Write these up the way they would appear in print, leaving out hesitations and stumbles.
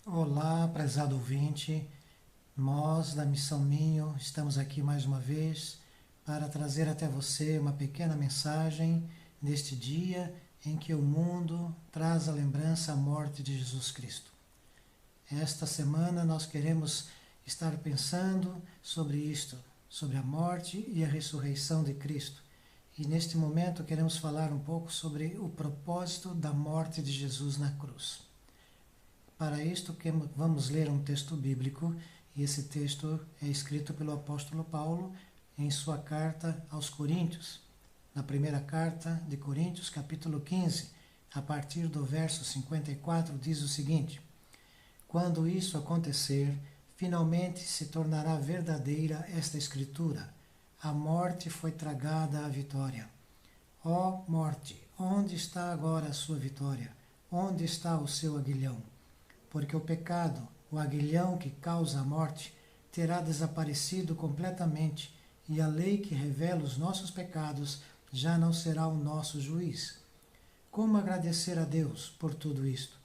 Olá, prezado ouvinte. Nós, da Missão Minho, estamos aqui mais uma vez para trazer até você uma pequena mensagem neste dia em que o mundo traz a lembrança à morte de Jesus Cristo. Esta semana nós queremos estar pensando sobre isto, sobre a morte e a ressurreição de Cristo. E neste momento queremos falar um pouco sobre o propósito da morte de Jesus na cruz. Para isto, vamos ler um texto bíblico, e esse texto é escrito pelo apóstolo Paulo em sua carta aos Coríntios. Na primeira carta de Coríntios, capítulo 15, a partir do verso 54, diz o seguinte: Quando isso acontecer, finalmente se tornará verdadeira esta escritura: a morte foi tragada à vitória. Ó morte, onde está agora a sua vitória? Onde está o seu aguilhão? Porque o pecado, o aguilhão que causa a morte, terá desaparecido completamente, e a lei que revela os nossos pecados já não será o nosso juiz. Como agradecer a Deus por tudo isto?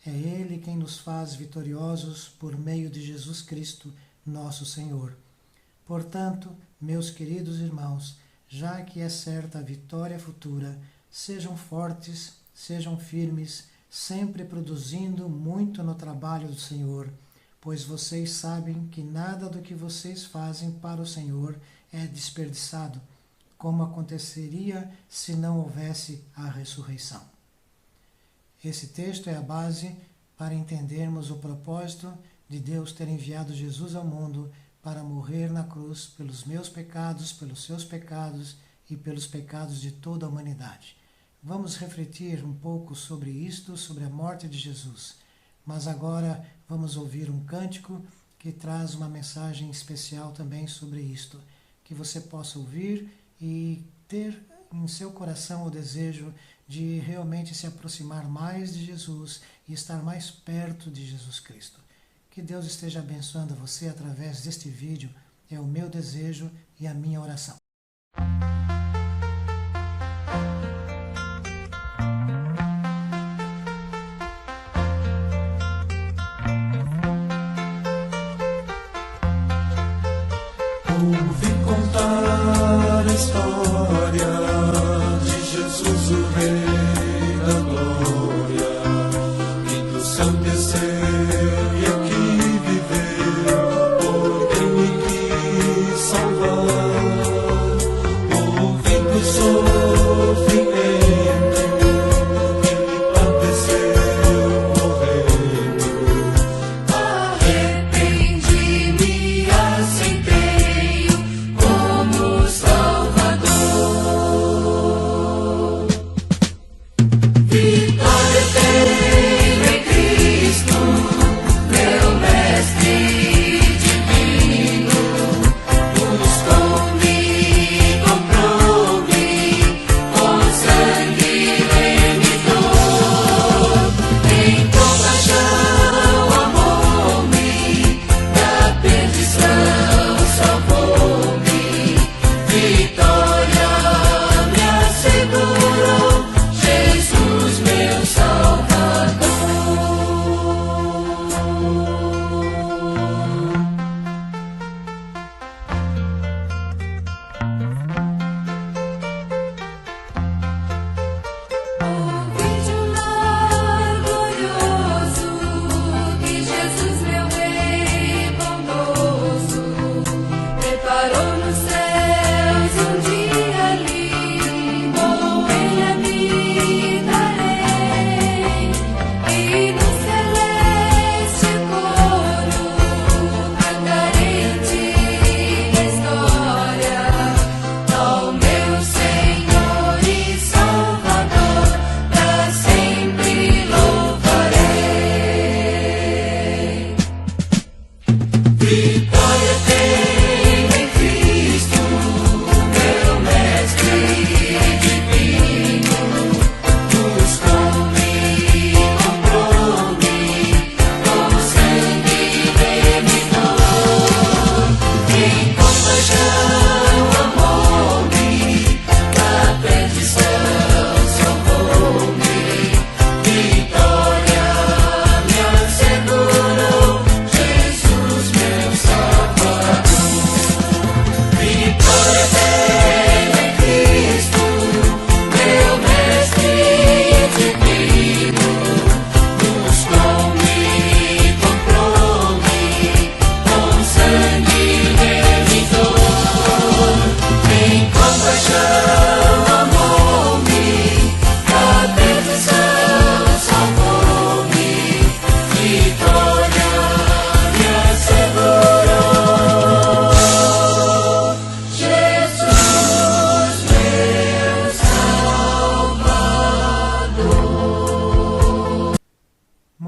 É Ele quem nos faz vitoriosos por meio de Jesus Cristo, nosso Senhor. Portanto, meus queridos irmãos, já que é certa a vitória futura, sejam fortes, sejam firmes, sempre produzindo muito no trabalho do Senhor, pois vocês sabem que nada do que vocês fazem para o Senhor é desperdiçado, como aconteceria se não houvesse a ressurreição. Esse texto é a base para entendermos o propósito de Deus ter enviado Jesus ao mundo para morrer na cruz pelos meus pecados, pelos seus pecados e pelos pecados de toda a humanidade. Vamos refletir um pouco sobre isto, sobre a morte de Jesus. Mas agora vamos ouvir um cântico que traz uma mensagem especial também sobre isto. Que você possa ouvir e ter em seu coração o desejo de realmente se aproximar mais de Jesus e estar mais perto de Jesus Cristo. Que Deus esteja abençoando você através deste vídeo. É o meu desejo e a minha oração. Ouvi contar a história de Jesus, o Rei da Glória, que do céu desceu e aqui viveu, por quem me quis salvar.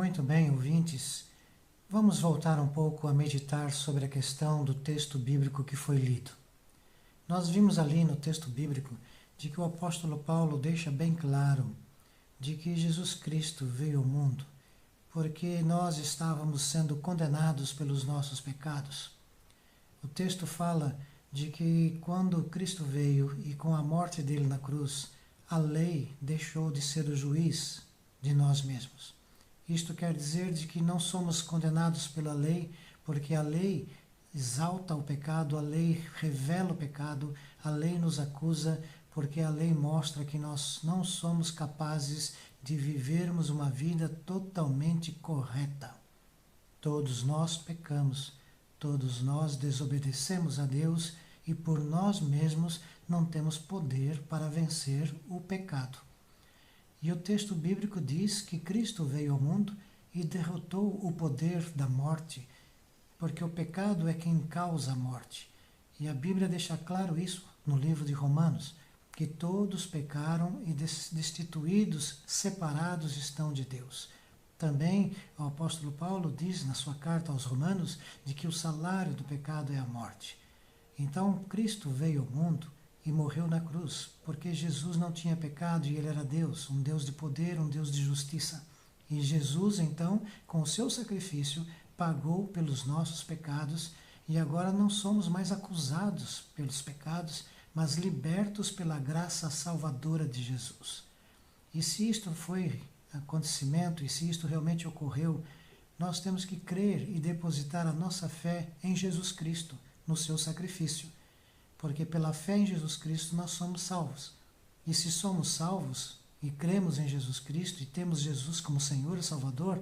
Muito bem, ouvintes. Vamos voltar um pouco a meditar sobre a questão do texto bíblico que foi lido. Nós vimos ali no texto bíblico de que o apóstolo Paulo deixa bem claro de que Jesus Cristo veio ao mundo porque nós estávamos sendo condenados pelos nossos pecados. O texto fala de que quando Cristo veio e com a morte dele na cruz, a lei deixou de ser o juiz de nós mesmos. Isto quer dizer de que não somos condenados pela lei, porque a lei exalta o pecado, a lei revela o pecado, a lei nos acusa, porque a lei mostra que nós não somos capazes de vivermos uma vida totalmente correta. Todos nós pecamos, todos nós desobedecemos a Deus e por nós mesmos não temos poder para vencer o pecado. E o texto bíblico diz que Cristo veio ao mundo e derrotou o poder da morte, porque o pecado é quem causa a morte. E a Bíblia deixa claro isso no livro de Romanos, que todos pecaram e destituídos, separados estão de Deus. Também o apóstolo Paulo diz na sua carta aos Romanos de que o salário do pecado é a morte. Então Cristo veio ao mundo e morreu na cruz, porque Jesus não tinha pecado e ele era Deus, um Deus de poder, um Deus de justiça. E Jesus, então, com o seu sacrifício, pagou pelos nossos pecados e agora não somos mais acusados pelos pecados, mas libertos pela graça salvadora de Jesus. E se isto foi acontecimento, e se isto realmente ocorreu, nós temos que crer e depositar a nossa fé em Jesus Cristo, no seu sacrifício. Porque pela fé em Jesus Cristo nós somos salvos. E se somos salvos e cremos em Jesus Cristo e temos Jesus como Senhor e Salvador,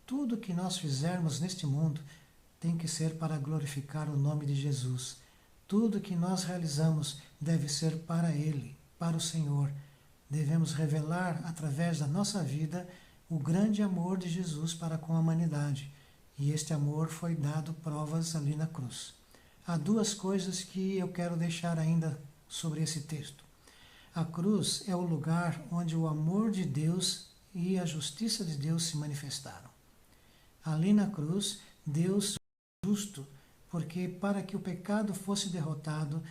tudo que nós fizermos neste mundo tem que ser para glorificar o nome de Jesus. Tudo que nós realizamos deve ser para Ele, para o Senhor. Devemos revelar através da nossa vida o grande amor de Jesus para com a humanidade. E este amor foi dado provas ali na cruz. Há duas coisas que eu quero deixar ainda sobre esse texto. A cruz é o lugar onde o amor de Deus e a justiça de Deus se manifestaram. Ali na cruz, Deus é justo, porque para que o pecado fosse derrotado,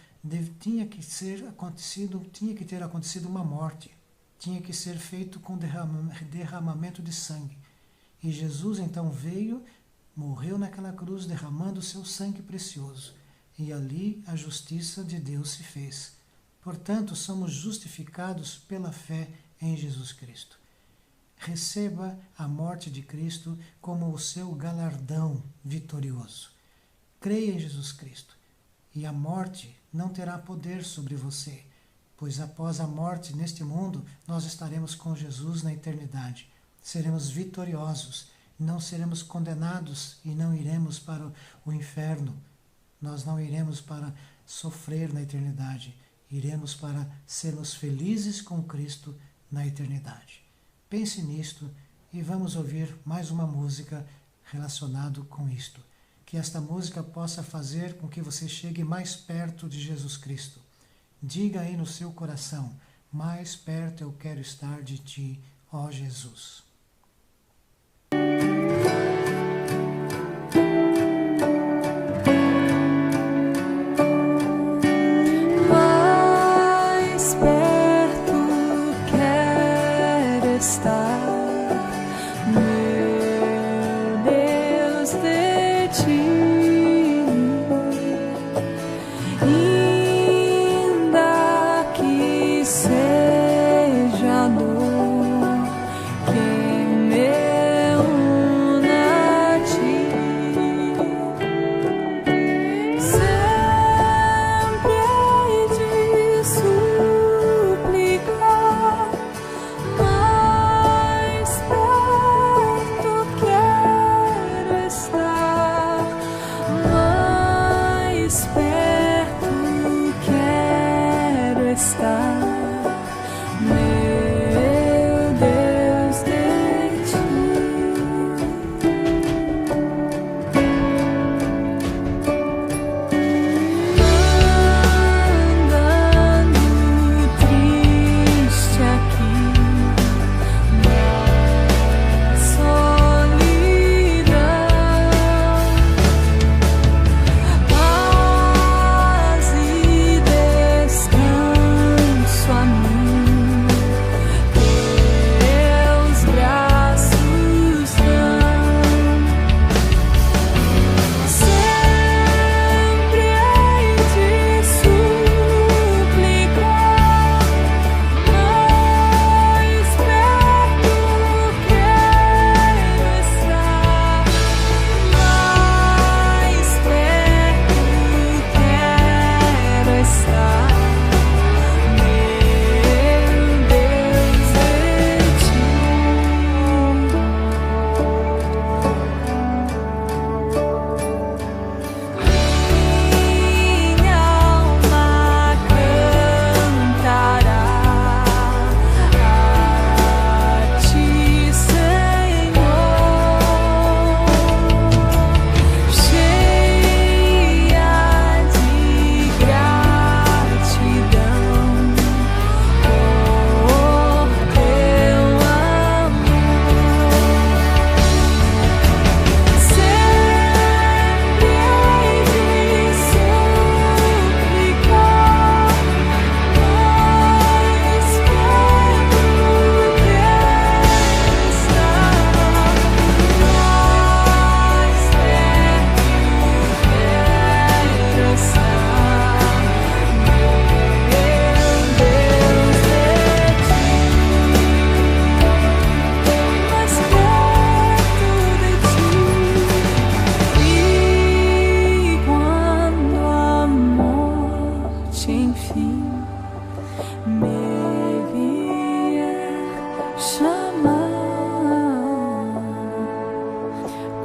tinha que ter acontecido uma morte, tinha que ser feito com derramamento de sangue. E Jesus então veio, morreu naquela cruz, derramando o seu sangue precioso. E ali a justiça de Deus se fez. Portanto, somos justificados pela fé em Jesus Cristo. Receba a morte de Cristo como o seu galardão vitorioso. Creia em Jesus Cristo, e a morte não terá poder sobre você, pois após a morte neste mundo, nós estaremos com Jesus na eternidade. Seremos vitoriosos, não seremos condenados e não iremos para o inferno. Nós não iremos para sofrer na eternidade, iremos para sermos felizes com Cristo na eternidade. Pense nisto e vamos ouvir mais uma música relacionada com isto. Que esta música possa fazer com que você chegue mais perto de Jesus Cristo. Diga aí no seu coração, mais perto eu quero estar de ti, ó Jesus. Meu Deus,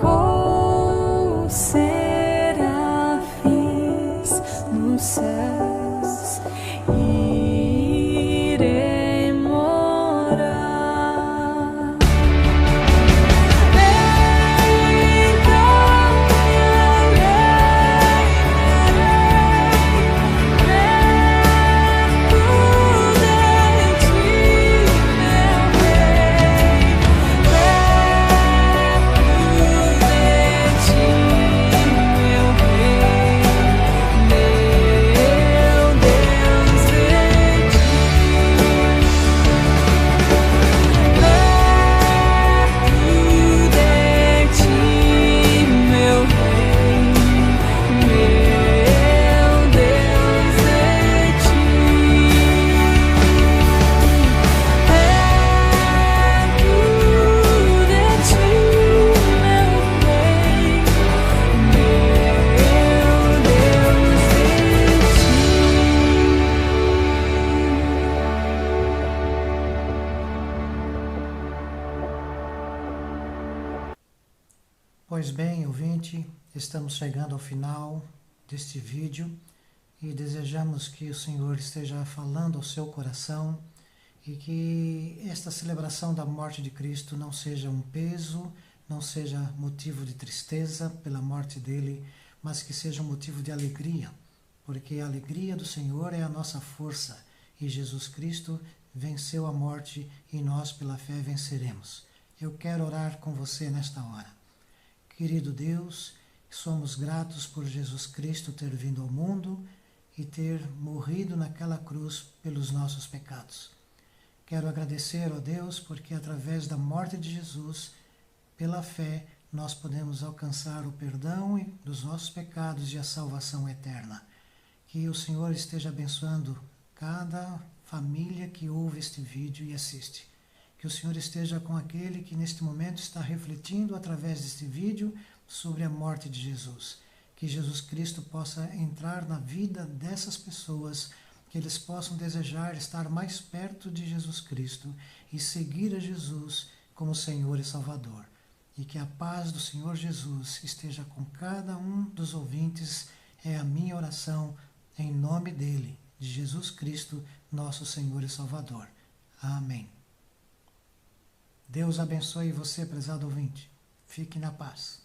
com serafins nos céus irei morar. Pois bem, ouvinte, estamos chegando ao final deste vídeo e desejamos que o Senhor esteja falando ao seu coração e que esta celebração da morte de Cristo não seja um peso, não seja motivo de tristeza pela morte dele, mas que seja um motivo de alegria, porque a alegria do Senhor é a nossa força e Jesus Cristo venceu a morte e nós pela fé venceremos. Eu quero orar com você nesta hora. Querido Deus, somos gratos por Jesus Cristo ter vindo ao mundo e ter morrido naquela cruz pelos nossos pecados. Quero agradecer, ó Deus, porque através da morte de Jesus, pela fé, nós podemos alcançar o perdão dos nossos pecados e a salvação eterna. Que o Senhor esteja abençoando cada família que ouve este vídeo e assiste. Que o Senhor esteja com aquele que neste momento está refletindo através deste vídeo sobre a morte de Jesus. Que Jesus Cristo possa entrar na vida dessas pessoas, que eles possam desejar estar mais perto de Jesus Cristo e seguir a Jesus como Senhor e Salvador. E que a paz do Senhor Jesus esteja com cada um dos ouvintes, é a minha oração, em nome dele, de Jesus Cristo, nosso Senhor e Salvador. Amém. Deus abençoe você, prezado ouvinte. Fique na paz.